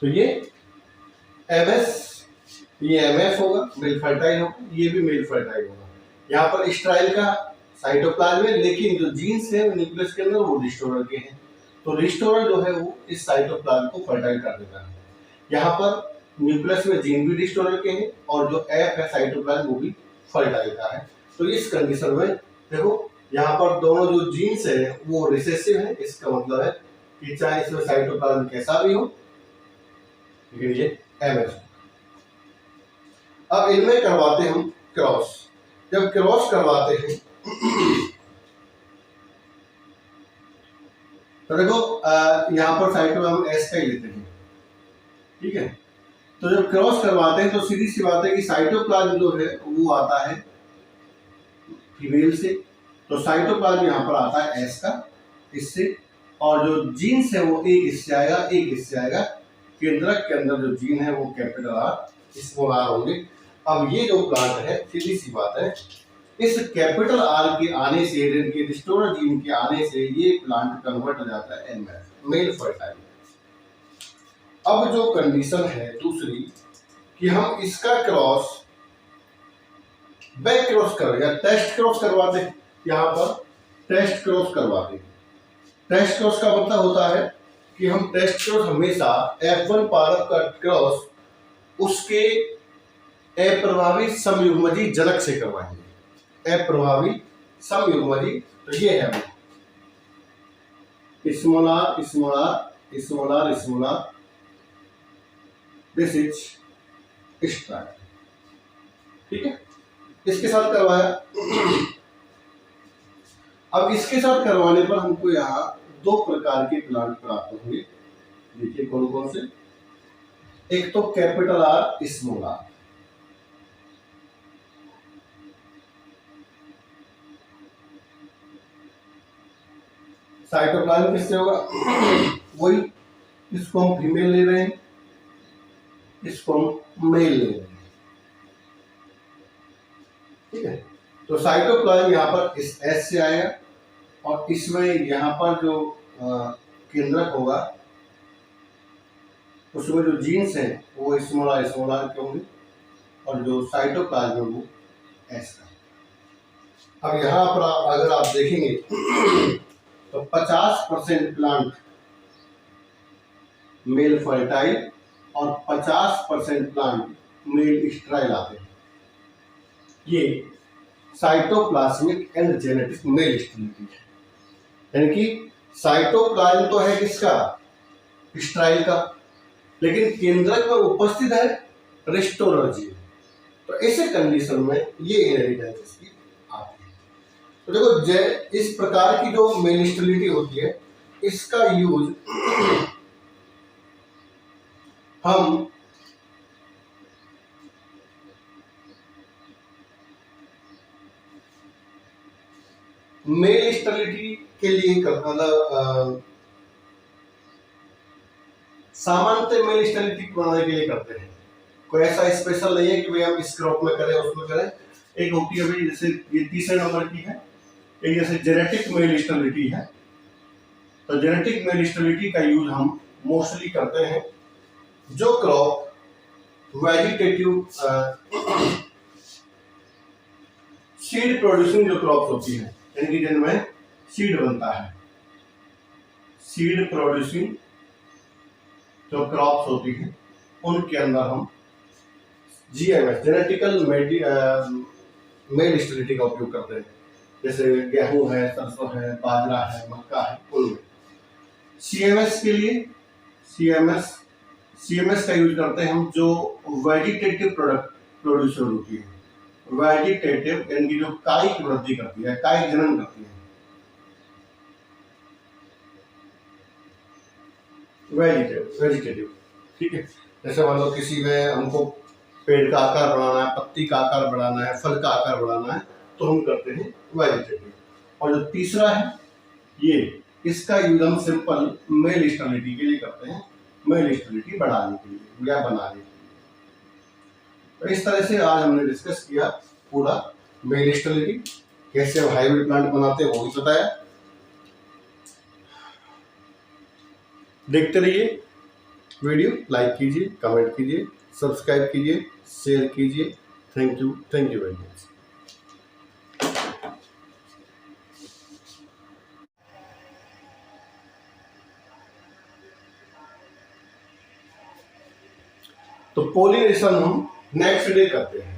तो ये एमएस, ये एमएफ होगा, मेल फर्टाइल होगा, ये भी मेल फर्टाइल होगा। यहाँ पर स्ट्राइल का साइटोप्लाज्म है, लेकिन जो जीन्स है न्यूक्लियस के अंदर वो रिस्टोरर के हैं। तो रिस्टोरर जो है वो इस साइटोप्लाज्म को फर्टाइल कर देता है। यहाँ पर न्यूक्लियस में जीन भी रिस्टोरर के हैं और जो एफ है साइटोप्लाज्म वो भी फर्टाइल का है। तो इस कंडीशन में देखो यहाँ पर दोनों जो जीन्स है वो रिसेसिव है, इसका मतलब है कि चाहे इसमें साइटोप्लाज्म कैसा भी हो लेकिन ये एमएस। अब इनमें करवाते हम क्रॉस। जब क्रॉस करवाते हैं तो देखो यहाँ पर साइटोप्लाज्म एस का ही लेते हैं, ठीक है। तो जब क्रॉस करवाते हैं तो सीधी सी बात है कि साइटोप्लाज्म जो है वो आता है फीमेल से, तो साइटोप्लाज्म यहाँ पर आता है एस का इससे, और जो जीन्स है वो एक इससे आएगा, एक इससे आएगा। केंद्रक के अंदर जो जीन है वो कैपिटल आर स्मॉल आर होंगे। अब ये जो प्लांट है सीधी सी बात है, इस कैपिटल आर के आने से, इनके रिस्टोरर जीन के आने से ये प्लांट कन्वर्ट हो जाता है एमएफ, मेल फर्टाइल। अब जो कंडीशन है दूसरी कि हम इसका क्रॉस बैक क्रॉस कर या टेस्ट क्रॉस करवाते हैं। यहाँ पर टेस्ट क्रॉस करवाते हैं। टेस्ट क्रॉस का मतलब होता है कि हम टेस्ट क्रॉस हमेशा F1 पारक का क्रॉस उसके अप्रभावी समयुग्मजी जनक से करवाएंगे। अप्रभावी समयुग्मजी, तो ये है small r small r small r small r, this is sterile, ठीक है। इसके साथ करवाया। अब इसके साथ करवाने पर हमको यहाँ दो प्रकार के प्लांट प्राप्त होंगे। देखिए कौन कौन से। एक तो capital R small r, cytoplasm किससे होगा वही, इसको हम फीमेल ले रहे हैं, इसको हम मेल ले रहे हैं, ठीक है। तो साइटोप्लाज्म यहाँ पर इस एस से आएगा और इसमें यहाँ पर जो केंद्रक होगा उसमें जो जीन्स हैं वो स्मॉल आर के होंगे और जो साइटोप्लाज्म है वो एस का। अब यहाँ पर अगर आप देखेंगे तो 50% प्लांट मेल फर्टाइल और 50% प्लांट मेल स्ट्राइल आते हैं। ये cytoplasmic and genetic male sterility है, यानी कि साइटोप्लाज्म तो है किसका, स्ट्राइल का, लेकिन केंद्रक में उपस्थित है रिस्टोरर जीन। तो ऐसे कंडीशन में ये इनहेरिटेंस इसकी आती है। तो देखो इस प्रकार की जो मेल स्टेरिलिटी होती है इसका यूज हम मेल स्टेरिलिटी के लिए मतलब सामान्यतः मेल स्टेरिलिटी बनाने के लिए करते हैं। कोई ऐसा स्पेशल नहीं है कि भाई हम इस क्रॉप में करें उसमें करें। एक होती है भाई जैसे ये तीसरे नंबर की है, एक जैसे जेनेटिक मेल स्टेरिलिटी है। तो जेनेटिक मेल स्टेरिलिटी का यूज हम मोस्टली करते हैं जो क्रॉप वेजिटेटिव सीड प्रोड्यूसिंग जो क्रॉप्स होती है, यानी कि जिनमें सीड बनता है, सीड प्रोड्यूसिंग जो क्रॉप्स होती हैं उनके अंदर हम जीएमएस जेनेटिकल मेल स्टेरिलिटी का उपयोग करते हैं। जैसे गेहूं है, सरसों है, बाजरा है, मक्का है, उनमें सीएमएस के लिए सीएमएस का यूज करते हैं हम जो वेजिटेटिव प्रोडक्ट प्रोड्यूसर होती है। वेजिटेटिव यानी जो कायिक वृद्धि करती है, कायिक जनन करती है, वेजिटेटिव, ठीक है। जैसे मान लो किसी में हमको पेड़ का आकार बढ़ाना है, पत्ती का आकार बढ़ाना है, फल का आकार बढ़ाना है, तो हम करते हैं वेजिटेटिव। और जो तीसरा है ये, इसका यूज हम सिंपल मेल स्टेरिलिटी के लिए करते हैं, मेल स्टेरिलिटी बढ़ाने के लिए या बनाने के लिए। तो इस तरह से आज हमने डिस्कस किया पूरा मेल स्टेरिलिटी, कैसे हम हाइब्रिड प्लांट बनाते हैं वो भी बताया। देखते रहिए वीडियो लाइक कीजिए, कमेंट कीजिए, सब्सक्राइब कीजिए, शेयर कीजिए। Thank you very much. तो पॉलिनेशन हम नेक्स्ट डे करते हैं।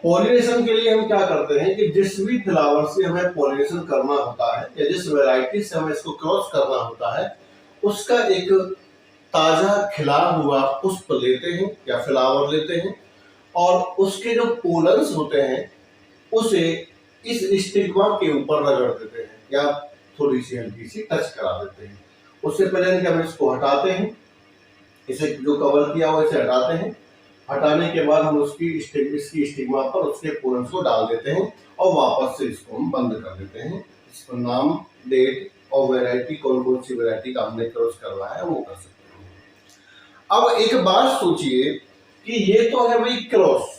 पॉलिनेशन के लिए हम क्या करते हैं कि जिस भी फ्लावर से हमें पॉलिनेशन करना होता है या जिस वैरायटी से हमें इसको क्रॉस करना होता है, उसका एक ताजा खिला हुआ पुष्प लेते हैं या फ्लावर लेते हैं और उसके जो पोलन्स होते हैं उसे इस स्टिग्मा के ऊपर रगड़ देते हैं या थोड़ी सी हल्की सी टच करा देते हैं। उससे पहले हम इसको हटाते हैं, इसे जो कवर किया हुआ इसे हटाते हैं। हटाने के बाद हम इसकी स्टिग्मा पर उसके पोलन्स को डाल देते हैं और वापस से इसको हम बंद कर देते हैं। इस पर नाम, डेट और वैरायटी, कौन कौन सी वैरायटी का हमने क्रॉस करवाया है वो कर सकते हैं। अब एक बात सोचिए कि ये तो है भाई क्रॉस,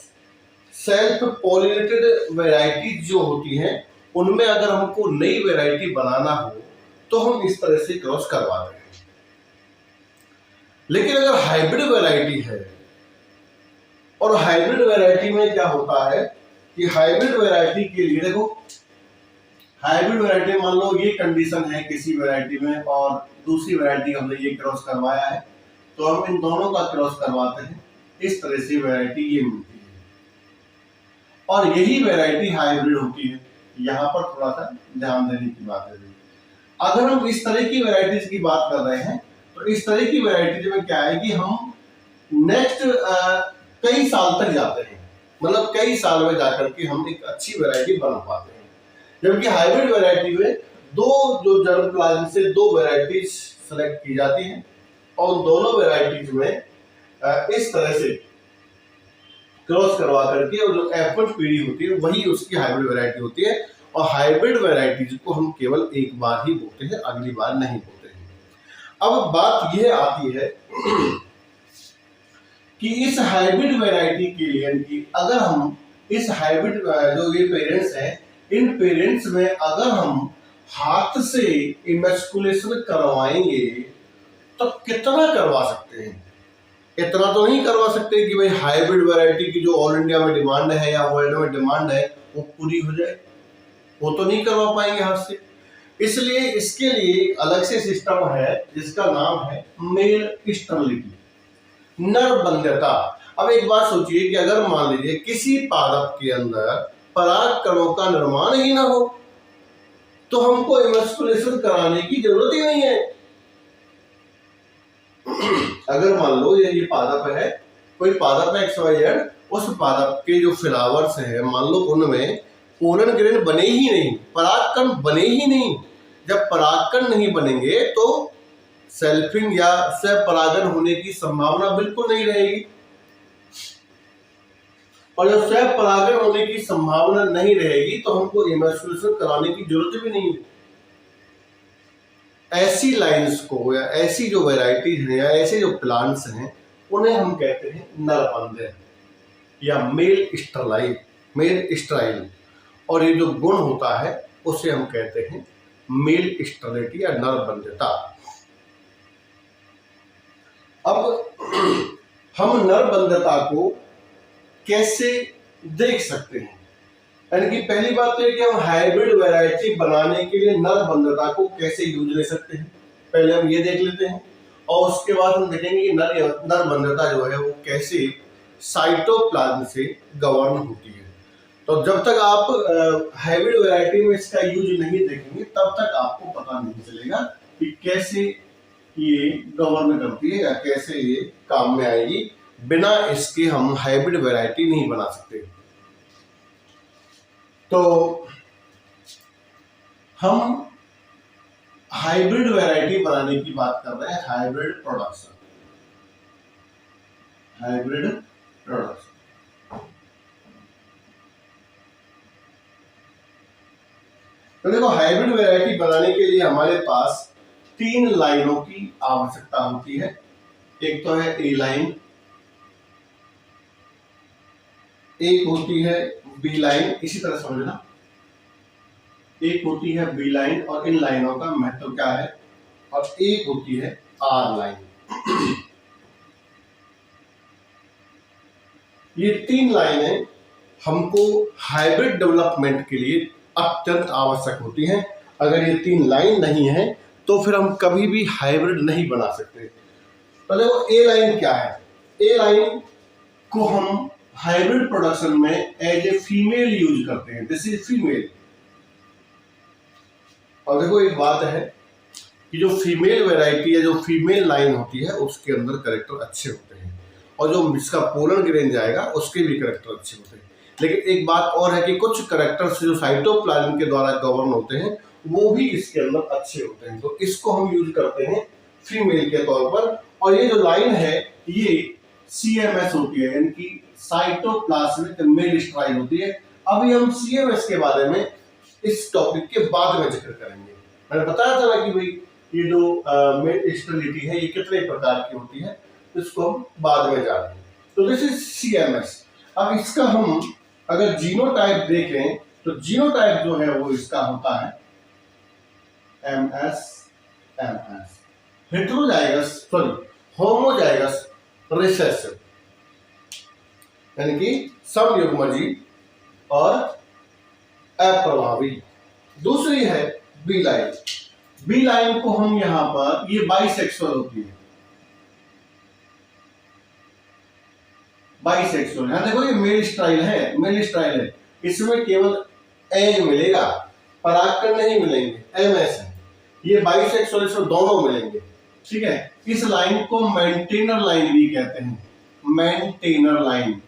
सेल्फ पॉलिनेटेड वैरायटी जो होती हैं उनमें अगर हमको नई वैरायटी बनाना हो तो हम इस तरह से क्रॉस करवाते हैं। लेकिन अगर हाइब्रिड वैरायटी है, और हाइब्रिड वैरायटी में क्या होता है कि हाइब्रिड वैरायटी के लिए देखो, हाइब्रिड वैरायटी मान लो ये कंडीशन है किसी वैरायटी में और दूसरी वैरायटी हमने ये क्रॉस करवाया है, तो हम इन दोनों का क्रॉस करवाते हैं, इस तरह से वैरायटी ये मिलती है और यही वैरायटी हाइब्रिड होती है। यहाँ पर थोड़ा सा ध्यान देने की बात है। अगर हम इस तरह की वैरायटीज की बात कर रहे हैं तो इस तरह की वैरायटीज में क्या है कि हम नेक्स्ट कई साल तक जाते हैं, मतलब कई साल में जाकर के हम एक अच्छी वैरायटी बना पाते हैं। जबकि हाइब्रिड वैरायटी में जो जर्मप्लाज्म से दो वैरायटीज सेलेक्ट की जाती हैं और दोनों वैरायटीज में इस तरह से क्रॉस करवा करके और जो F1 पीढ़ी होती है वही उसकी हाइब्रिड वैरायटी होती है और हाइब्रिड वैरायटीज को हम केवल एक बार ही बोते हैं, अगली बार नहीं बोते हैं। अब बात यह आती है कि इस हाइब्रिड वैरायटी के लिए कि अगर हम इस हाइब्रिड जो ये पेरेंट्स हैं, इन पेरेंट्स में अगर हम हाथ से इमेस्कुलेशन करवाएंगे तो कितना करवा सकते हैं? इतना तो नहीं करवा सकते कि भाई हाइब्रिड वैरायटी की जो ऑल इंडिया में डिमांड है या वर्ल्ड में डिमांड है वो पूरी हो जाए, वो तो नहीं करवा पाएंगे हाथ से। इसलिए इसके लिए अलग से सिस्टम है जिसका नाम है मेल स्टरलिटी, नर बंध्यता। अब एक बात सोचिए कि अगर मान लीजिए किसी पादप के अंदर पराग कणों का निर्माण ही ना हो तो हमको इमेस्कुलेशन कराने की जरूरत ही नहीं है। अगर मान लो ये पादप है, कोई पादप है XYZ, उस पादप के जो फ्लावर्स है मान लो उनमें पोलन ग्रेन बने ही नहीं, परागकण बने ही नहीं। जब परागकण नहीं बनेंगे तो सेल्फिंग या स्वपरागन होने की संभावना बिल्कुल नहीं रहेगी और जब स्वपरागन होने की संभावना नहीं रहेगी तो हमको इमेस्कुलेशन कराने की जरूरत भी नहीं है। ऐसी लाइंस को या ऐसी जो वैरायटीज हैं या ऐसे जो प्लांट्स हैं उन्हें हम कहते हैं नरबंध्य या मेल स्टराइल, और ये जो गुण होता है उसे हम कहते हैं मेल स्टरलिटी या नरबंध्यता। अब हम नरबंध्यता को कैसे देख सकते हैं? यानी कि पहली बात तो है कि हम हाइब्रिड वैरायटी बनाने के लिए नरबंध्यता को कैसे यूज ले सकते हैं, पहले हम ये देख लेते हैं और उसके बाद हम देखेंगे कि नरबंध्यता जो है वो कैसे साइटोप्लाज्म से गवर्न होती है। तो जब तक आप हाइब्रिड वैरायटी में इसका यूज नहीं देखेंगे तब तक आपको पता नहीं चलेगा कि कैसे ये गवर्न करती है या कैसे ये काम में आएगी। बिना इसके हम हाइब्रिड वैरायटी नहीं बना सकते। तो हम हाइब्रिड वैरायटी बनाने की बात कर रहे हैं, हाइब्रिड प्रोडक्शन। तो देखो, हाइब्रिड वैरायटी बनाने के लिए हमारे पास 3 लाइनों की आवश्यकता होती है। एक तो है ए लाइन, एक होती है बी लाइन, इसी तरह समझना, एक होती है बी लाइन और इन लाइनों का महत्व क्या है, और एक होती है आर लाइन। ये 3 लाइनें हमको हाइब्रिड डेवलपमेंट के लिए अत्यंत आवश्यक होती हैं। अगर ये 3 लाइन नहीं है तो फिर हम कभी भी हाइब्रिड नहीं बना सकते। तो देखो ए लाइन क्या है, ए लाइन को हम हाइब्रिड प्रोडक्शन में एज ए फीमेल यूज करते हैं, दिस इज फीमेल। और देखो एक बात है कि जो फीमेल वैरायटी है, जो फीमेल लाइन होती है, उसके अंदर कैरेक्टर अच्छे होते हैं और जो इसका पोलन ग्रेन जाएगा उसके भी कैरेक्टर अच्छे होते हैं। लेकिन एक बात और है कि कुछ कैरेक्टर्स जो साइटोप्लाज्म के द्वारा गवर्न होते हैं वो भी इसके अंदर अच्छे होते हैं, तो इसको हम यूज करते हैं फीमेल के तौर पर। और ये जो लाइन है ये CMS होती है, यानी कि साइटोप्लाज्मिक मेलिस्ट्राइन होती है। अभी हम CMS के बारे में इस टॉपिक के बाद में जिक्र करेंगे। मैंने बताया था ना कि भाई ये जो मेलिस्ट्रिलिटी है ये कितने प्रकार की होती है, इसको हम बाद में जानेंगे। तो दिस इज CMS। अब इसका हम अगर जीनोटाइप देखें तो जीनोटाइप जो है वो इसका होता है MS हेटेरोजाइगस होमोजाइगस रिसेसिव, यानी कि समयुग्मजीव और अप्रभावी। दूसरी है बी लाइन। बी लाइन को हम यहां पर, ये बाइसेक्सुअल होती है, बाइसेक्सुअल है। देखो ये मेल स्टाइल है, मेल स्टाइल है, इसमें केवल एग मिलेगा, परागकण नहीं मिलेंगे, MS है। ये बाइसेक्सुअल, इसमें दोनों मिलेंगे, ठीक है। इस लाइन को मेंटेनर लाइन भी कहते हैं, मेंटेनर लाइन,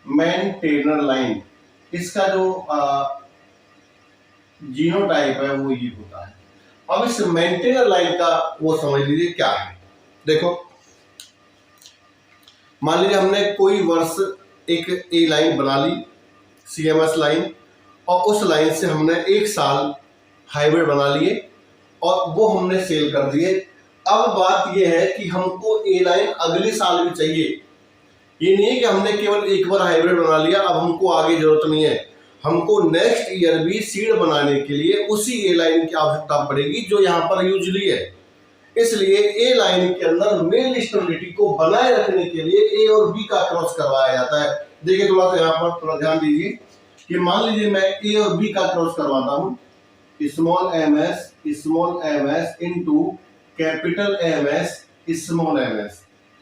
मेंटेनर लाइन। इसका जो जीनोटाइप है वो ये होता है। अब इस मेंटेनर लाइन का वो समझ लीजिए क्या है। देखो मान लीजिए हमने कोई वर्ष एक ए लाइन बना ली, CMS लाइन, और उस लाइन से हमने 1 साल हाइब्रिड बना लिए और वो हमने सेल कर दिए। अब बात ये है कि हमको ए लाइन अगले साल भी चाहिए। ये नहीं है कि हमने केवल एक बार हाइब्रिड बना लिया अब हमको आगे जरूरत नहीं है, हमको नेक्स्ट ईयर भी सीड बनाने के लिए उसी ए लाइन की आवश्यकता पड़ेगी जो यहाँ पर यूजली है। इसलिए ए लाइन के अंदर मेल स्टेबिलिटी को बनाए रखने के लिए ए और बी का क्रॉस करवाया जाता है। देखिए थोड़ा सा यहाँ पर थोड़ा ध्यान दीजिए कि मान लीजिए मैं ए और बी का क्रॉस करवाता हूँ, small ms into capital MS small ms,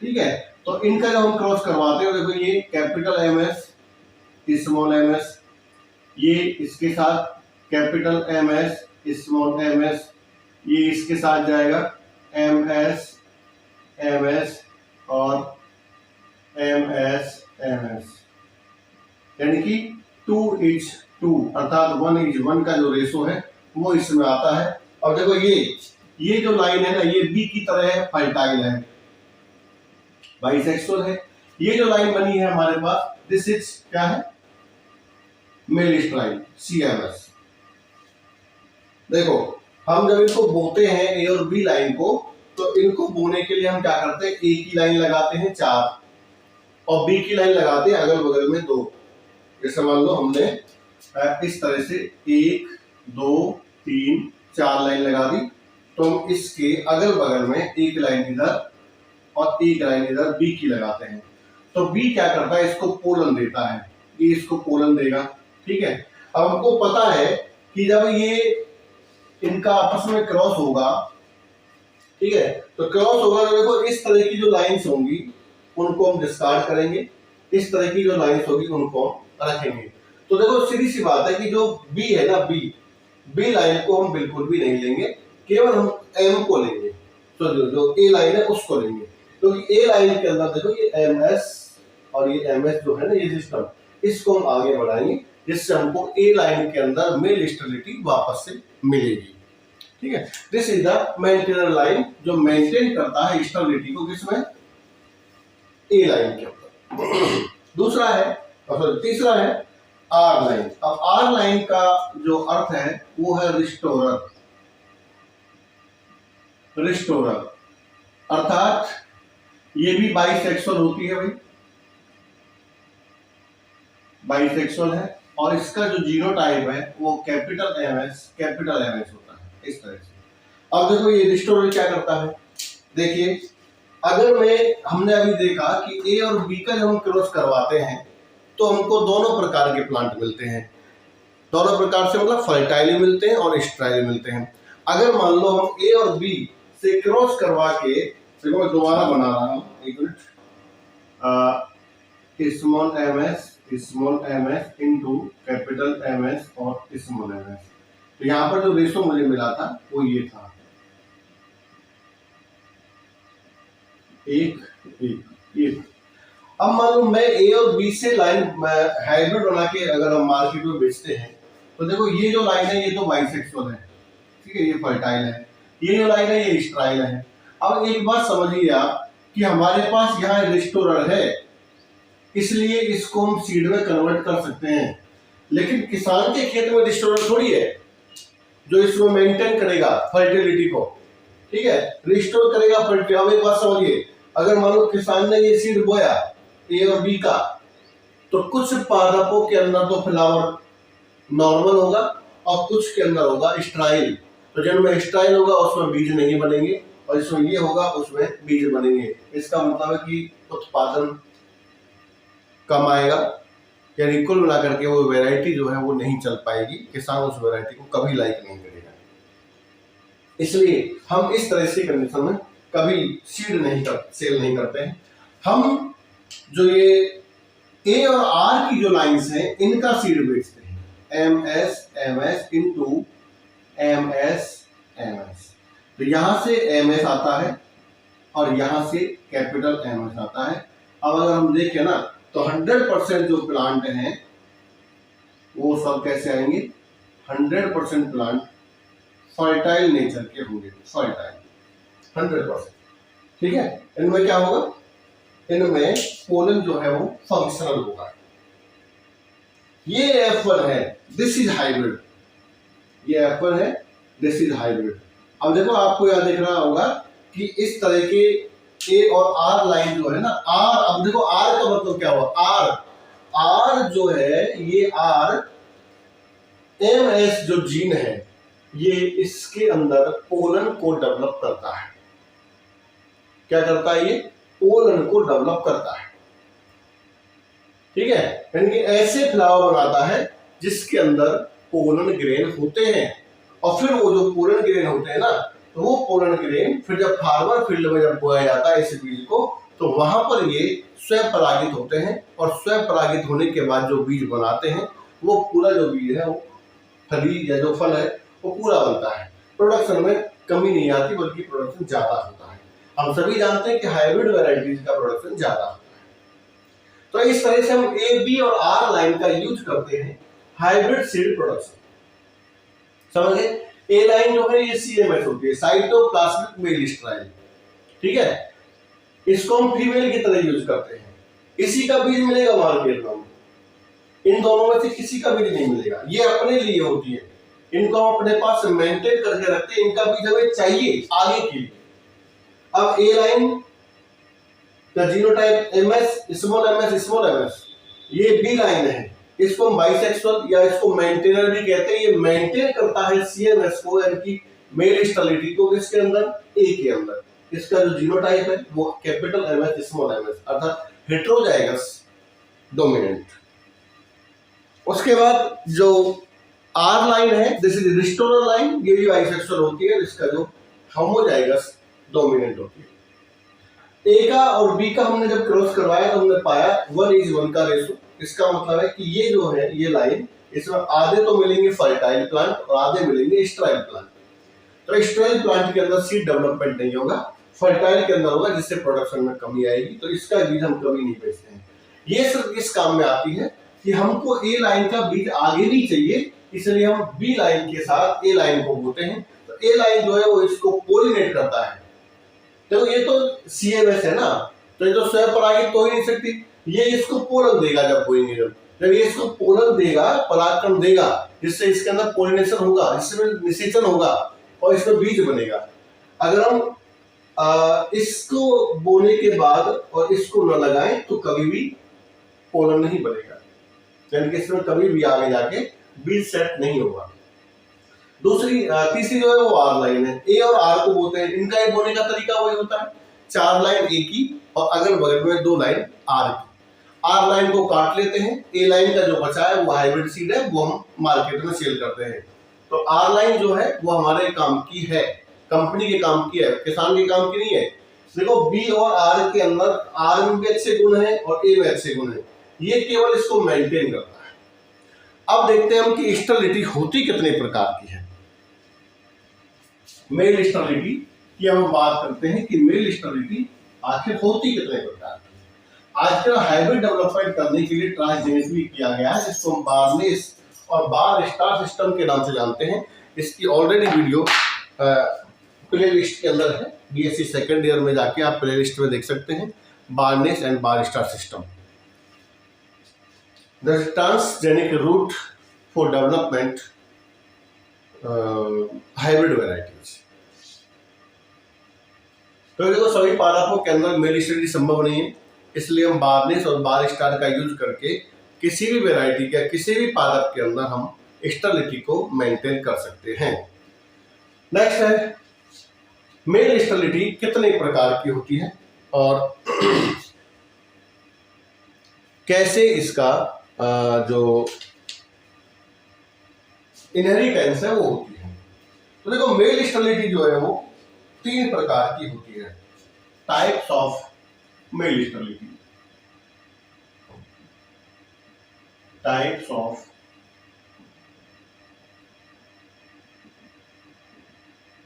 ठीक है। तो इनका जब हम क्रॉस करवाते हैं, देखो ये कैपिटल MS स्मॉल ms, ये इसके साथ कैपिटल MS स्मॉल ms, ये इसके साथ जाएगा MS और MS, यानी कि 2:2 अर्थात 1:1 का जो रेशो है वो इसमें आता है। और देखो ये जो लाइन है ना, ये बी की तरह है, फर्टाइल है, बाइसेक्सुअल है। ये जो लाइन बनी है हमारे पास, दिस इज क्या है, मेल स्ट्राइल CMS। देखो हम जब इनको बोते हैं ए और बी लाइन को, तो इनको बोने के लिए हम क्या करते हैं, ए की लाइन लगाते हैं 4 और बी की लाइन लगाते हैं अगल बगल में 2। जैसे मान लो हमने इस तरह से 1 2 3 4 लाइन लगा दी, तो हम इसके अगल बगल में एक लाइन इधर और एक लाइन इधर बी की लगाते हैं। तो बी क्या करता है, इसको पोलन देता है, ये इसको पोलन देगा, ठीक है। अब हमको पता है कि जब ये इनका आपस में क्रॉस होगा, ठीक है, तो क्रॉस होगा तो देखो इस तरह की जो लाइंस होंगी उनको हम डिस्कार्ड करेंगे, इस तरह की जो लाइंस होगी उनको रखेंगे। तो देखो सीधी सी बात है कि जो बी है ना, बी लाइन को हम बिल्कुल भी नहीं लेंगे, केवल हम एम को लेंगे। तो जो ए लाइन है उसको लेंगे, क्योंकि तो ए लाइन के अंदर देखो ये MS और ये MS जो है ना, ये सिस्टम, इसको हम आगे बढ़ाएंगे जिससे हमको ए लाइन के अंदर मेल स्टेबिलिटी वापस से मिलेगी, ठीक है। This is the maintainer line जो मेंटेन करता है स्टेबिलिटी को, किसमें, ए लाइन के ऊपर। दूसरा है और तीसरा है आर लाइन। अब आर लाइन का जो अर्थ है वो है रिस्टोरर, अर्थात ये भी बाइसेक्सुअल होती है भाई, बाइसेक्सुअल है, और इसका जो जीनोटाइप है वो कैपिटल MS होता है, इस तरह से। अब देखो ये रिस्टोरर क्या करता है, देखिए अगर हमने अभी देखा कि ए और बी का जब हम क्रॉस करवाते हैं तो हमको दोनों प्रकार के प्लांट मिलते हैं। दोनों प्रकार से मतलब फर्टाइल मिलते हैं और स्टेराइल मिलते हैं। अगर मान लो हम ए और बी से क्रॉस करवा के, देखो मैं दोबारा बना रहा हूँ, एक minute, small m S into capital M S और स्मॉल एम एस। तो यहाँ पर जो रेशो मुझे मिला था वो ये था, एक। अब मान लो मैं ए और बी से लाइन हाइब्रिड बना के अगर हम मार्केट में बेचते हैं तो देखो ये जो लाइन है ये तो बाइसेक्सुअल है, ठीक है, ये फर्टाइल है, ये जो लाइन है ये स्टेराइल है। अब एक बात समझिए आप कि हमारे पास यहाँ रिस्टोरर है, इसलिए इसको हम सीड में कन्वर्ट कर सकते हैं, लेकिन किसान के खेत में रिस्टोरर थोड़ी है जो इसको मेंटेन करेगा फर्टिलिटी को, ठीक है, रिस्टोर करेगा फर्टिलिटी। अब एक बात समझिए, अगर मान लो किसान ने ये सीड बोया ए और बी का, तो कुछ पादपों के अंदर तो फ्लावर नॉर्मल होगा और कुछ के अंदर होगा स्टेराइल। तो जिनमें स्टेराइल होगा उसमें बीज नहीं बनेंगे और जिसमें ये होगा उसमें बीज बनेंगे। इसका मतलब है कि उत्पादन कम आएगा, यानी कुल मिलाकर के वो वैरायटी जो है वो नहीं चल पाएगी, किसान उस वैरायटी को कभी लाइक नहीं करेगा। इसलिए हम इस तरह से कंडीशन में कभी सीड सेल नहीं करते हैं। हम जो ये ए और आर की जो लाइंस हैं इनका सीड बेचते हैं, M S into M S. तो यहां से एम एस आता है और यहां से कैपिटल एम एस आता है। अब अगर हम देखें ना तो 100% जो प्लांट हैं वो सब कैसे आएंगे, 100% प्लांट फर्टाइल नेचर के होंगे, फर्टाइल 100%, ठीक है। इनमें क्या होगा, इनमें पोलन जो है वो फंक्शनल होगा। ये एप्पल है, दिस इज हाइब्रिड, ये एप्पल है, दिस इज हाइब्रिड। अब देखो आपको यह देख रहा होगा कि इस तरह के ए और आर लाइन जो है ना, आर, अब देखो आर का मतलब क्या हुआ, आर जो है ये आर एम एस जो जीन है ये इसके अंदर पोलन को डेवलप करता है। क्या करता है, ये पोलन को डेवलप करता है, ठीक है, यानी कि ऐसे फ्लावर बनाता है जिसके अंदर पोलन ग्रेन होते हैं। और फिर वो जो पोलन ग्रेन होते हैं ना, तो वो पोलन ग्रेन फिर जब फार्मर फील्ड में जब बोया जाता है इस बीज को, तो वहां पर ये स्वपरागित होते हैं और स्वपरागित होने के बाद जो बीज बनाते हैं वो पूरा जो बीज है वो फली या जो फल है वो पूरा बनता है। प्रोडक्शन में कमी नहीं आती बल्कि प्रोडक्शन ज्यादा होता है। हम सभी जानते हैं कि हाइब्रिड वैरायटीज का प्रोडक्शन ज्यादा होता है। तो इस तरह से हम ए बी और आर लाइन का यूज करते हैं हाइब्रिड सीड प्रोडक्शन, समझ गए। ए लाइन जो है ये सीएमएस होती है, साइटोप्लाज्मिक मेल स्टेराइल, ठीक है, इसको हम फीमेल की तरह यूज करते हैं। इसी का बीज मिलेगा मार्केट में, इन दोनों में से किसी का बीज नहीं मिलेगा, ये अपने लिए होती है, इनको हम अपने पास मेंटेन करके रखते हैं, इनका बीज हमें चाहिए आगे के लिए। अब ए लाइन का जीनोटाइप एमएस, स्मॉल एमएस, ये बी लाइन है, इसको हम बाइसेक्सुअल या इसको मेंटेनर भी कहते हैं। ये मेंटेन करता है सीएमएस को, यानी कि मेल स्टेरिलिटी को, किसके अंदर, ए के अंदर। इसका जो जीनोटाइप है वो कैपिटल एमएस स्मॉल एमएस अर्थात हेटेरोजाइगस डोमिनेंट। उसके बाद जो आर लाइन है, दिस इज रिस्टोरर लाइन, ये भी बाइसेक्सुअल होती है, इसका जो होमोजाइगस डोमिनेंट होती है। ए का और बी का हमने जब क्रॉस करवाया तो हमने पाया 1:1 का रेशो। इसका मतलब है कि ये जो है ये लाइन, इसमें आधे तो मिलेंगे फर्टाइल प्लांट और आधे मिलेंगे स्टेराइल प्लांट। तो स्टेराइल प्लांट के अंदर सीड डेवलपमेंट नहीं होगा, फर्टाइल के अंदर होगा, जिससे प्रोडक्शन में कमी आएगी। तो इसका बीज हम कभी नहीं बेचते हैं। ये सिर्फ इस काम में आती है कि हमको ए लाइन का बीज आगे भी चाहिए, इसलिए हम बी लाइन के साथ ए लाइन को बोते हैं। तो ए लाइन जो है वो इसको पोलिनेट करता है। तो ये तो सीएमएस है ना, तो ये तो स्वपरागित तो ही नहीं सकती, ये इसको पोलन देगा जब बोएंगे, जब ये इसको पोलन देगा, परागकण देगा, जिससे इसके अंदर पोलिनेशन होगा, जिससे निषेचन होगा और इसमें बीज बनेगा। अगर हम इसको बोने के बाद और इसको न लगाएं तो कभी भी पोलन नहीं बनेगा, यानी कि इसमें कभी भी आगे जाके बीज सेट नहीं होगा। दूसरी तीसरी जो है वो आर लाइन है। ए और आर को बोलते हैं, इनका एक बोलने का तरीका वही होता है, 4 लाइन ए की और अगल बगल में 2 लाइन आर की। आर लाइन को काट लेते हैं, ए लाइन का जो बचा है वो हाइब्रिड सीड है, वो हम मार्केट में सेल करते हैं। तो आर लाइन जो है वो हमारे काम की है, कंपनी के काम की है, किसान के काम की नहीं है। देखो बी और आर के अंदर आर में भी अच्छे गुण हैं और ए में अच्छे गुण हैं, ये केवल इसको मेंटेन करता है। अब देखते हैं हम कि स्टेरिलिटी होती कितने प्रकार की है। मेल स्टेरिलिटी की हम बात करते हैं कि मेल स्टेरिलिटी आखिर होती कितने प्रकार की। आजकल हाइब्रिड डेवलपमेंट करने के लिए ट्रांसजेनिसिटी किया गया है, जिसको हम बार्नेस और बार स्टार सिस्टम के नाम से जानते हैं। इसकी ऑलरेडी वीडियो प्ले लिस्ट के अंदर है, बीएससी सेकेंड ईयर में जाके आप प्ले लिस्ट में देख सकते हैं, barnase and barstar system, the transgenic route for development hybrid varieties. तो देखो सभी पादपों के अंदर मेल स्टेरिलिटी संभव नहीं है, इसलिए हम बार्नेस और बार स्टार का यूज करके किसी भी वेराइटी का किसी भी पादप के अंदर हम स्टेरिलिटी को मेंटेन कर सकते हैं। नेक्स्ट है मेल स्टेरिलिटी कितने प्रकार की होती है और कैसे इसका जो इनहेरिटेंस है वो होती है। तो देखो मेल स्टेरिलिटी जो है वो 3 प्रकार की होती है, types of male sterility, types of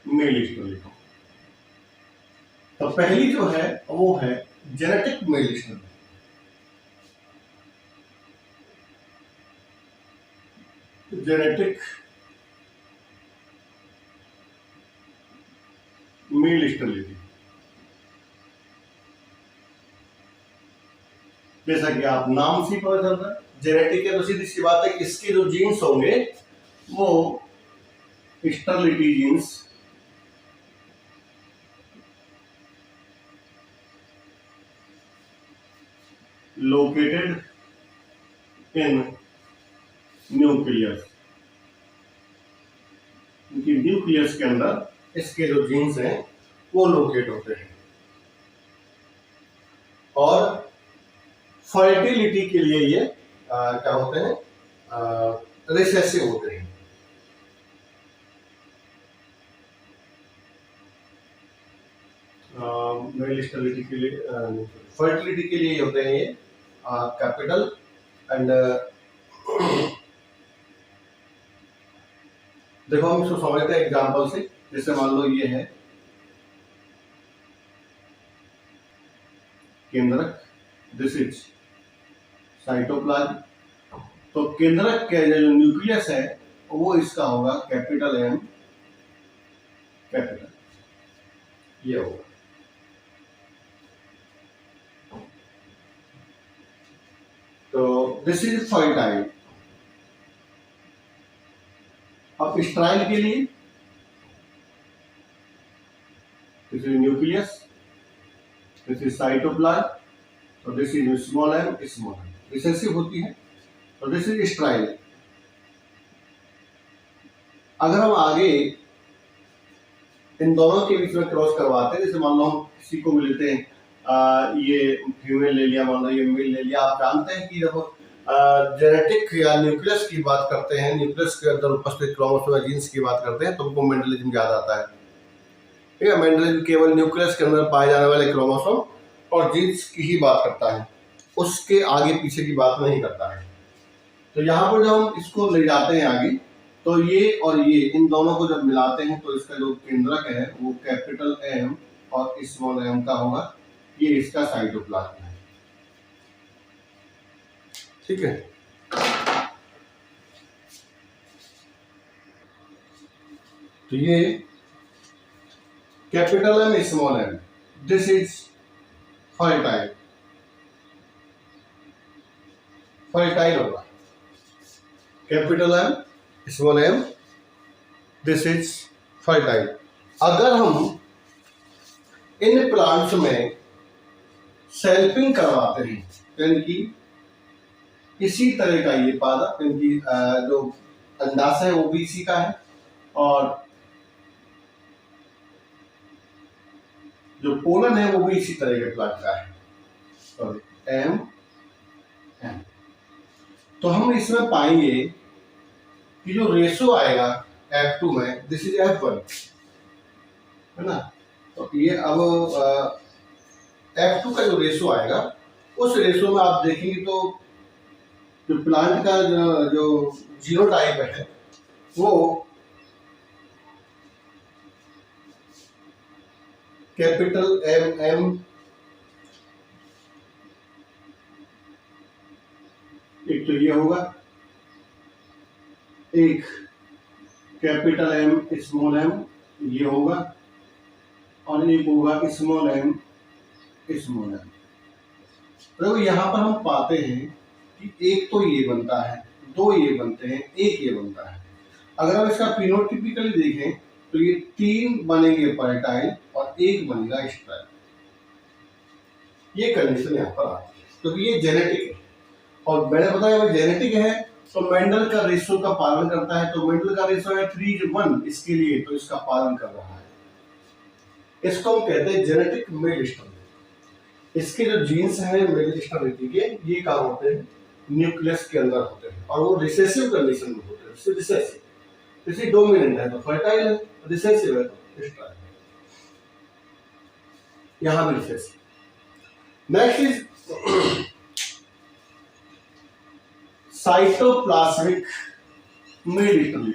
male sterility. तो पहली जो है वो है genetic male sterility. Genetic male sterility, जैसा कि आप नाम से पता चल रहा है जेनेटिक है, तो सीधी सी बात है कि इसके जो जीन्स होंगे वो sterility genes located in nucleus, क्योंकि न्यूक्लियस के अंदर इसके जो जीन्स हैं वो लोकेट होते हैं। और फर्टिलिटी के लिए ये क्या होते हैं, रिसेसिव होते हैं। मेल स्टेरिलिटी के लिए, फर्टिलिटी के लिए होते हैं ये कैपिटल एंड देखो हम इसको समझते हैं एग्जांपल से। जैसे मान लो ये है केंद्रक, दिस इज साइटोप्लाज्म। तो केंद्रक के जो न्यूक्लियस है वो इसका होगा कैपिटल एम, कैपिटल ये होगा। तो दिस इज फर्टाइल। अब स्ट्राइल के लिए this is nucleus, this is cytoplasm, तो this is small M, small M recessive होती है, तो दिस इज स्ट्राइल। अगर हम आगे इन दोनों के बीच में क्रॉस करवाते हैं, जैसे मान लो हम किसी को भी लेते हैं, ये फीमेल ले लिया, मान लो ये मेल ले लिया, आप जानते हैं कि देखो जेनेटिक या न्यूक्लियस की बात करते हैं, न्यूक्लियस के अंदर उपस्थित क्रोमोसोम या जीन्स की बात करते हैं तो उनको मेंडलिज्म याद आता है। ठीक है, मेंडलिज्म केवल न्यूक्लियस के अंदर पाए जाने वाले क्रोमोसोम और जीन्स की ही बात करता है, उसके आगे पीछे की बात नहीं करता है। तो यहाँ पर जब हम इसको ले जाते हैं आगे, तो ये और ये इन दोनों को जब मिलाते हैं तो इसका जो केंद्रक है वो कैपिटल एम और स्मॉल एम का होगा, ये इसका साइटोप्लाज्म है। ठीक है, तो ये capital M small M, this is fertile, fertile होगा capital M small M, this is fertile. अगर हम इन प्लांट्स में सेल्फिंग करवाते हैं, यानी कि इसी तरह का ये पादप, इनकी जो अंडाशय है वो भी इसी का है, और जो पोलन है वो भी इसी तरह के प्लांट का है, सॉरी एम एम। तो हम इसमें पाएंगे कि जो रेशो आएगा F2 में, दिस इज F1, है ना। तो ये अब F2 का जो रेशो आएगा, उस रेशो में आप देखेंगे तो जो प्लांट का जो जीनोटाइप है वो कैपिटल एम एम, एक तो ये होगा, एक कैपिटल एम स्मॉल एम ये होगा, और एक होगा स्मॉल एम स्मॉल एम। तो यहाँ पर हम पाते हैं कि एक तो ये बनता है, दो ये बनते हैं, एक ये बनता है। अगर हम इसका फिनोटिपिकली देखें तो ये 3 बनेंगे पर्टाइल और 1 बनेगा स्ट्राइल। ये कंडीशन यहाँ पर आती है क्योंकि ये जेनेटिक है, और मैंने बताया जेनेटिक है तो मेंडल का रेशो का पालन करता है। तो मेंडल का रेशो है 3:1 इसके लिए, तो इसका पालन कर रहा है। इसको हम कहते हैं जेनेटिक मेल स्टेबिलिटी। इसके जो जीन्स हैं मेल स्टेबिलिटी के, ये कहाँ होते हैं, न्यूक्लियस के अंदर होते हैं, और वो रिसेसिव कंडीशन में होते हैं। रिसेसिव किसी डोमिनेंट है तो फर्टाइल है, रिसेसिव है तो स्ट्राइल है, यहां भी रिसेसिव। नेक्स्ट इज साइटोप्लाज्मिक मेडिटली।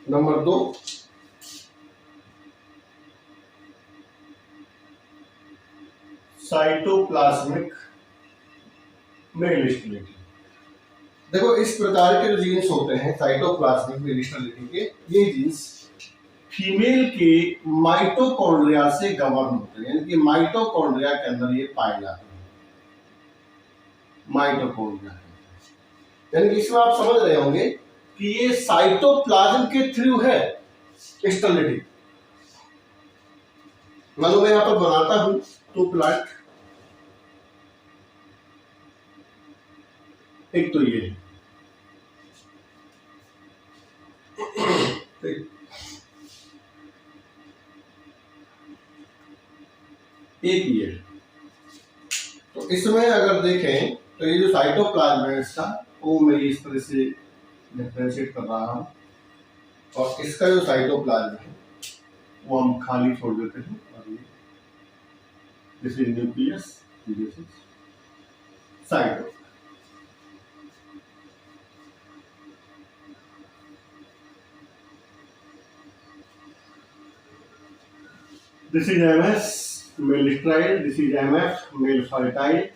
Number 2 cytoplasmic male sterility. देखो इस प्रकार के जो जीन्स होते हैं साइटोप्लाज्मिक मेलिस्टेलिटी के, ये जीन्स फीमेल के माइटोकॉन्ड्रिया से गवर्न होते हैं, यानी कि माइटोकॉन्ड्रिया के अंदर ये पाए जाते हैं। माइटोकॉन्ड्रिया यानी कि इसमें आप समझ रहे होंगे कि ये साइटोप्लाज्म के थ्रू है स्टेबिलिटी। मतलब मैं यहां पर बनाता हूं तो प्लांट, एक तो ये एक ये, तो इसमें अगर देखें तो ये जो साइटोप्लाज्म है इसका, वो मैं इस तरह से डिफरेंशिएट कर रहा हूं, और इसका जो साइटोप्लाज्म है वो हम खाली छोड़ देते हैं, और ये this is nucleus, this is cyto. This is MS male sterile, this is MF male fertile.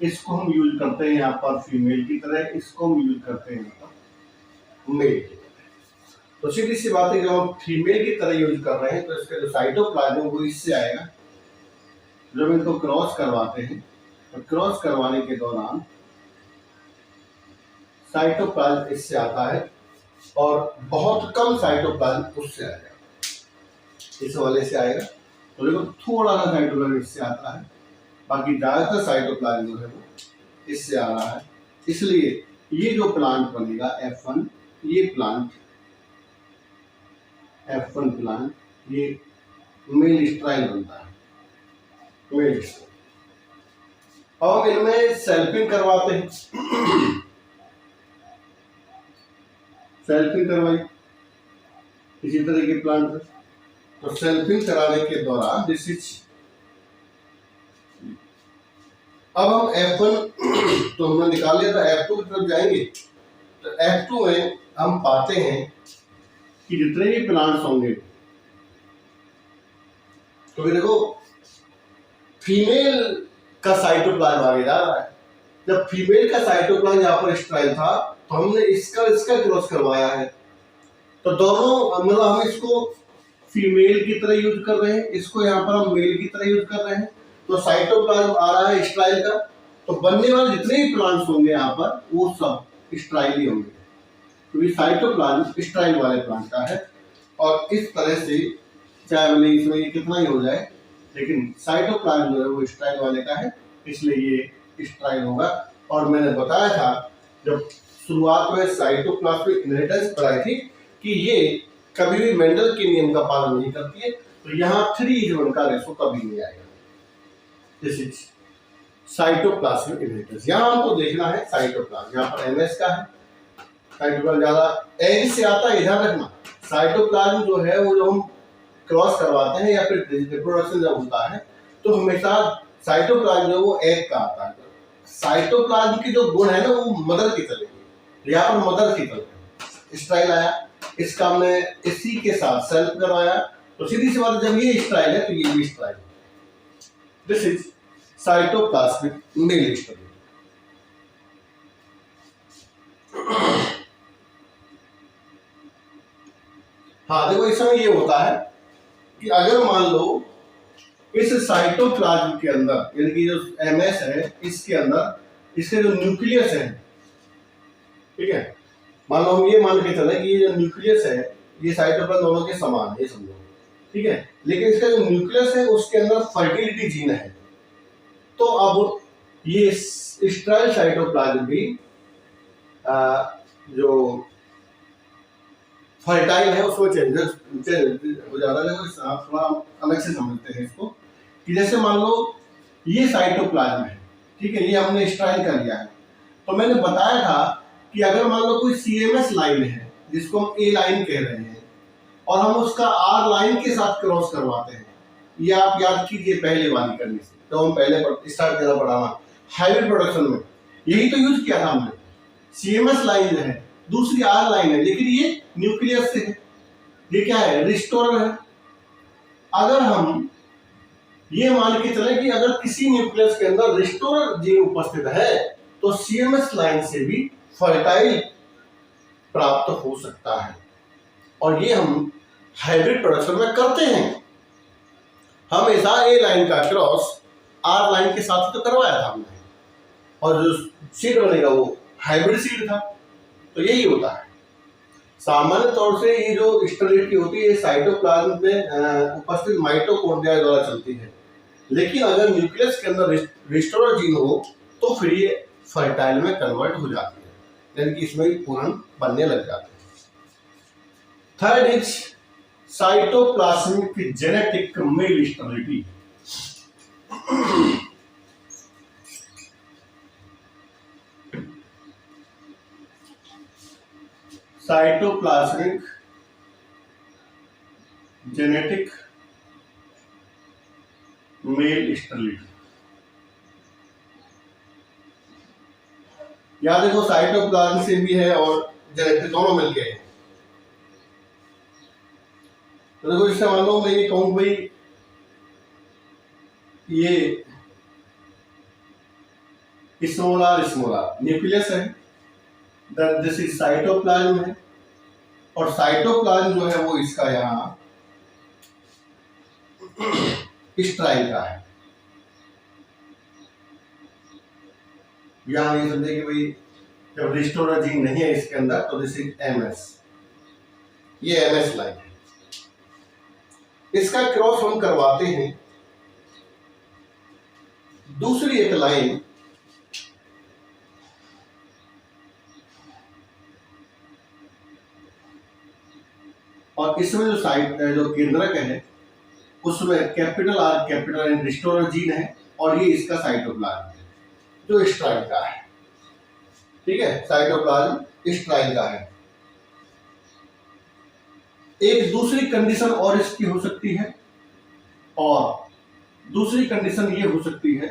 इसको हम यूज करते हैं यहाँ पर फीमेल की तरह, इसको हम यूज करते हैं यहाँ पर मेल की तरह। तो सीधी सी बात है, जब हम फीमेल की तरह यूज कर रहे हैं तो इसका जो साइटोप्लाज्म वो इससे आएगा। जब इनको क्रॉस करवाते हैं तो क्रॉस करवाने के दौरान साइटोप्लाज्म इससे आता है, और बहुत कम साइटोप्लाज्म उससे आएगा, इस वाले से आएगा। तो देखो थोड़ा सा साइटोप्लाज्म इससे आता है, बाकी ज्यादातर साइटोप्लाज्म जो है वो इससे आ रहा है। इसलिए ये जो प्लांट बनेगा F1, ये प्लांट F1 प्लांट ये मेल स्ट्राइल बनता है, मेल स्ट्राइल। और इनमें सेल्फिंग करवाते हैं, सेल्फिंग करवाई इसी तरह के प्लांट में। तो सेल्फिंग कराने के दौरान दिस इज, अब हम F1 तो हमने निकाल लिया था, F2 की तरफ जाएंगे। तो F2 में हम पाते हैं कि जितने भी प्लांट्स होंगे, तो देखो फीमेल का साइटोप्लाज्म आगे जा रहा है। जब फीमेल का साइटोप्लाज्म यहाँ पर स्ट्राइल था तो हमने इसका क्रॉस करवाया है। तो दोनों मतलब हम इसको फीमेल की तरह यूज कर रहे हैं, इसको यहाँ पर हम मेल की तरह यूज कर रहे हैं। तो साइटोप्लाज्म आ रहा है स्ट्राइल का, तो बनने वाले जितने भी प्लांट्स होंगे यहाँ पर वो सब स्ट्राइल ही होंगे, क्योंकि साइटोप्लाज्म स्ट्राइल वाले प्लांट का है। और इस तरह से चाहे भले इसमें ये कितना ही हो जाए, लेकिन साइटोप्लाज्म जो है वो स्ट्राइल वाले का है, इसलिए ये स्ट्राइल होगा। और मैंने बताया था जब शुरुआत में साइटोप्लाज्मिक इनहेरिटेंस पढ़ाई थी कि ये कभी भी मेंडल के नियम का पालन नहीं करती है, तो यहाँ 3:1 का रेशो कभी नहीं आएगा। This is cytoplasmic inheritance. यहाँ हमको देखना है साइटोप्लाज्म, यहाँ पर MS का है, साइटोप्लाज्म ज्यादा एज से आता है, ध्यान रखना। साइटोप्लाज्म जो है वो जो हम क्रॉस करवाते हैं या फिर रिप्रोडक्शन जब होता है तो हमेशा साइटोप्लाज्म जो वो एग का आता है। साइटोप्लाज्म की जो गुण है ना वो मदर की तरह है, यहाँ पर मदर की तरह स्टाइल आया, इसका हमने इसी के साथ सेल्फ करवाया, तो सीधी सी बात जब ये स्टाइल है तो ये भी style. This is cytoplasmic mail style. हाँ देखो, इस समय ये होता है कि अगर मान लो इस साइटोप्लाज्म के अंदर यानी कि जो MS है इसके अंदर इसके जो न्यूक्लियस है, ठीक है, मान लो हम ये मान के चले कि ये जो न्यूक्लियस है ये साइटोप्लाज्म दोनों के समान है, ये समझो, ठीक है, लेकिन इसका जो न्यूक्लियस है उसके अंदर फर्टिलिटी जीन है, तो अब ये स्ट्राइल साइटोप्लाज्म भी जो फर्टाइल है उसमें चेंजेस हो जाता है। थोड़ा अलग से समझते हैं इसको कि जैसे मान लो ये साइटोप्लाज्म है, ठीक है, ये हमने स्ट्राइल कर लिया है, तो मैंने बताया था कि अगर मान लो कोई CMS लाइन है जिसको हम A लाइन कह रहे हैं और हम उसका R लाइन के साथ क्रॉस करवाते हैं, ये आप याद कीजिए पहले वाली करने से, तो हम पहले स्टार्ट करना पढ़ाना हाइब्रिड प्रोडक्शन में यही तो यूज किया था हमने। CMS लाइन है, दूसरी R लाइन है, लेकिन ये न्यूक्लियस से है, ये क्या है, रिस्टोरर है। अगर हम ये मान के चले कि अगर किसी न्यूक्लियस के अंदर रिस्टोरर जीन उपस्थित है तो CMS लाइन से भी फर्टाइल प्राप्त हो सकता है, और ये हम हाइब्रिड प्रोडक्शन में करते हैं। हमेशा A लाइन का क्रॉस R लाइन के साथ तो करवाया था हमने, और जो सीड बनेगा वो हाइब्रिड सीड था, तो यही होता है। सामान्य तौर से ये जो स्टेरिलिटी होती है साइटोप्लाज्म में उपस्थित माइटोकॉन्ड्रिया द्वारा चलती है, लेकिन अगर न्यूक्लियस के अंदर रिस्टोरर जीन हो तो फिर ये फर्टाइल में कन्वर्ट हो जाती है, यानी कि इसमें पूर्ण बनने लग जाते हैं। Third is cytoplasmic genetic male sterility. Cytoplasmic genetic male sterility. या देखो साइटोप्लाज्म से भी है और जेनेटिक दोनों मिलके है। तो देखो इससे मान लो मैं ये कहूं भाई ये स्मॉल न्यूक्लियस है, दिस इज साइटोप्लाज्म है, और साइटोप्लाज्म जो है वो इसका यहाँ स्ट्राइल का है। यहाँ ये समझे कि भाई जब रिस्टोरर जीन नहीं है इसके अंदर तो दिस इज MS, ये MS लाइन है। इसका क्रॉस हम करवाते हैं दूसरी एक लाइन और इसमें जो साइट जो केंद्रक है उसमें कैपिटल R रिस्टोरर जीन है, और ये इसका साइटोप्लाज्म है जो स्ट्राइल का है, ठीक है, साइटोप्लाज्म स्ट्राइल का है। एक दूसरी कंडीशन और इसकी हो सकती है, और दूसरी कंडीशन ये हो सकती है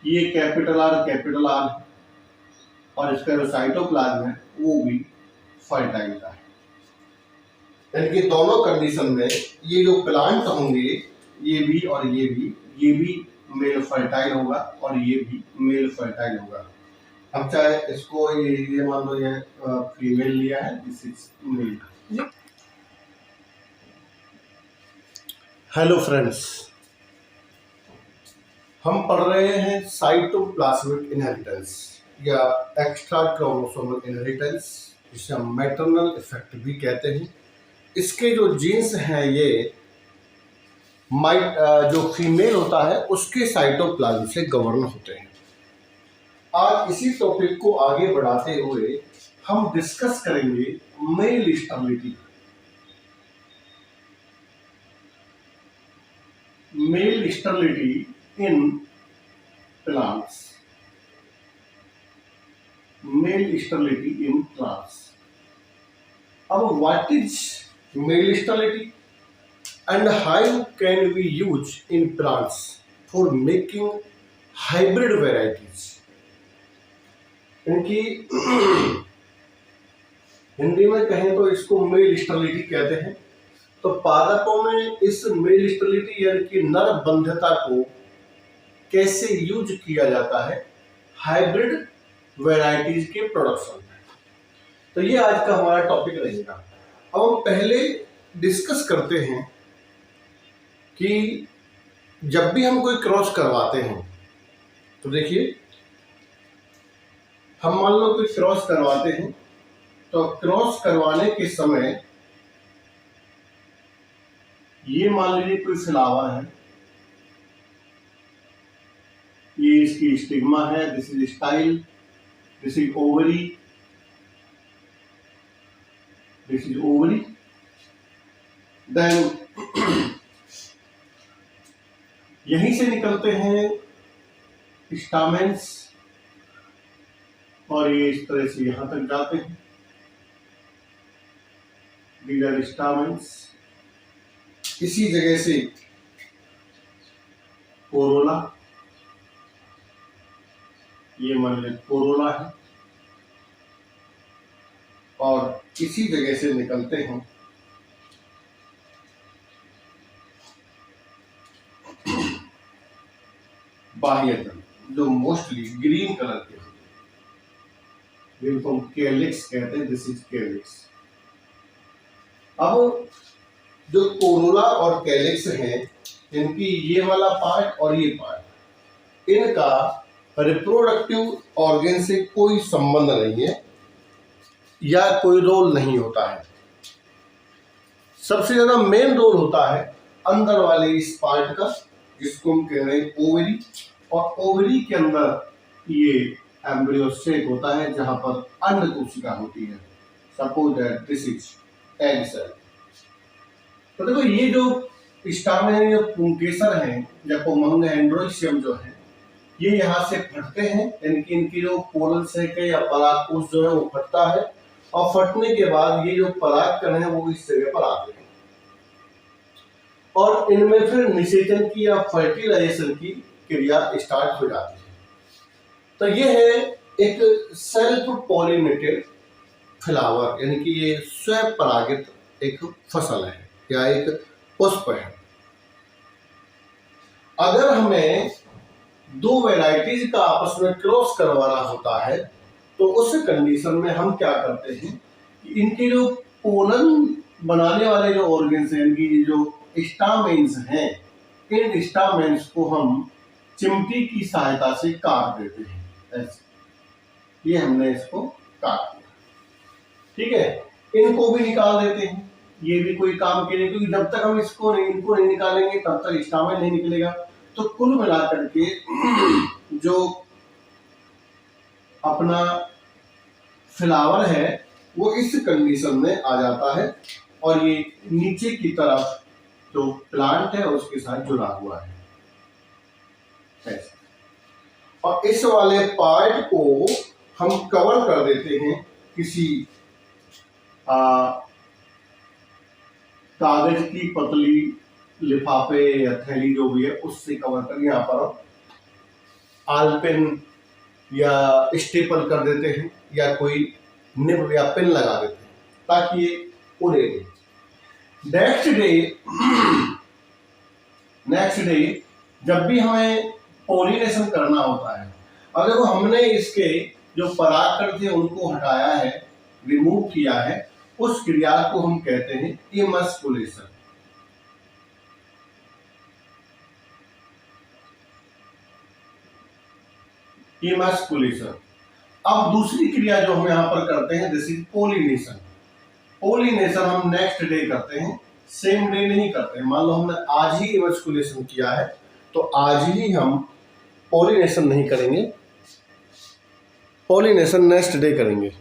ये कैपिटल R और इसका जो साइटोप्लाज्म है वो भी फर्टाइल का है, यानी कि दोनों कंडीशन में ये जो प्लांट होंगे ये भी और ये भी मेल फर्टाइल होगा और ये भी मेल फर्टाइल होगा। अब चाहे इसको ये मान लो ये फीमेल लिया है, this is male. Hello friends, हम पढ़ रहे हैं साइटोप्लाज्मिक इनहेरिटेंस या एक्स्ट्रा क्रोमोसोमल इनहेरिटेंस, जिसे हम मैटरनल इफेक्ट भी कहते हैं। इसके जो जीन्स हैं ये जो फीमेल होता है उसके साइटोप्लाज्म से गवर्न होते हैं। आज इसी टॉपिक को आगे बढ़ाते हुए हम डिस्कस करेंगे male sterility. Male sterility in plants. Male sterility in plants. अब what is male sterility and how can we use in plants for making hybrid varieties? इनकी हिंदी में कहें तो इसको मेल स्टेरिलिटी कहते हैं। तो पादपों में इस मेल स्टेरिलिटी यानी कि नर बंध्यता को कैसे यूज किया जाता है हाइब्रिड वैरायटीज के प्रोडक्शन में, तो ये आज का हमारा टॉपिक रहेगा। अब हम पहले डिस्कस करते हैं कि जब भी हम कोई क्रॉस करवाते हैं तो देखिए, हम मान लो कोई क्रॉस करवाते हैं तो क्रॉस करवाने के समय ये मान लीजिए कोई फ्लावर है, ये इसकी स्टिग्मा है, this is style, this is ovary, this is ovary, then यहीं से निकलते हैं स्टामेंस और ये इस तरह से यहां तक जाते हैं। These are stamens। इसी जगह से कोरोला, ये मान लीजिए कोरोला है, और इसी जगह से निकलते हैं बाह्य तल, जो मोस्टली ग्रीन कलर के होते हैं, जिनको हम कैलिक्स कहते हैं। This is calyx. अब जो कोरोला और कैलिक्स हैं, इनकी ये वाला पार्ट और ये पार्ट, इनका रिप्रोडक्टिव ऑर्गन से कोई संबंध नहीं है या कोई रोल नहीं होता है। सबसे ज्यादा मेन रोल होता है अंदर वाले इस पार्ट का, जिसको हम कह रहे हैं ओवरी, और ओवरी के अंदर ये एम्ब्रियो सेक होता है जहां पर अंड कोशिका होती है। Suppose that this is egg cell. तो देखो, ये जो स्टामेन या पुंकेसर है या पोमंग एंड्रोइशियम जो है, ये यहाँ से फटते हैं, इनकी जो पोलल सेक है या परागकोश जो है वो फटता है, और फटने के बाद ये जो परागकण है वो इस जगह पर आते हैं और इनमें फिर निषेचन की या फर्टिलाइजेशन की क्रिया स्टार्ट हो जाती है। तो ये है एक सेल्फ पॉलिनेटेड फ्लावर, यानी कि ये स्वयं परागित एक फसल है या एक पुष्प है। अगर हमें दो वैरायटीज का आपस में क्रॉस करवाना होता है तो उस कंडीशन में हम क्या करते हैं कि इनके जो पोलन बनाने वाले जो ऑर्गन्स हैं, इनकी जो स्टामेन्स हैं, इन स्टामेन्स को हम चिमटी की सहायता से काट देते हैं। ऐसे ये हमने इसको काट दिया, ठीक है। इनको भी निकाल देते हैं, ये भी कोई काम के नहीं, क्योंकि जब तक हम इनको नहीं निकालेंगे तब तक स्टामेन नहीं निकलेगा। तो कुल मिलाकर के जो अपना फ्लावर है वो इस कंडीशन में आ जाता है और ये नीचे की तरफ जो प्लांट है उसके साथ जुड़ा हुआ है ऐसे। और इस वाले पार्ट को हम कवर कर देते हैं किसी कागज की पतली लिफाफे या थैली जो भी है उससे कवर कर, यहाँ पर आलपेन या स्टेपल कर देते हैं या कोई निब या पेन लगा देते हैं ताकि ये उड़े नहीं। नेक्स्ट डे जब भी हमें पॉलिनेशन करना होता है, अगर वो हमने इसके जो परागकण थे उनको हटाया है, रिमूव किया है, उस क्रिया को हम कहते हैं इमस्कुलेशन। इमस्कुलेशन। अब दूसरी क्रिया जो हम यहाँ पर करते हैं दिस इज पोलिनेशन। पोलिनेशन हम नेक्स्ट डे करते हैं, सेम डे नहीं करते हैं। मान लो हमने आज ही इवैस्कुलेशन किया है तो आज ही हम पॉलिनेशन नहीं करेंगे, पॉलिनेशन नेक्स्ट डे करेंगे।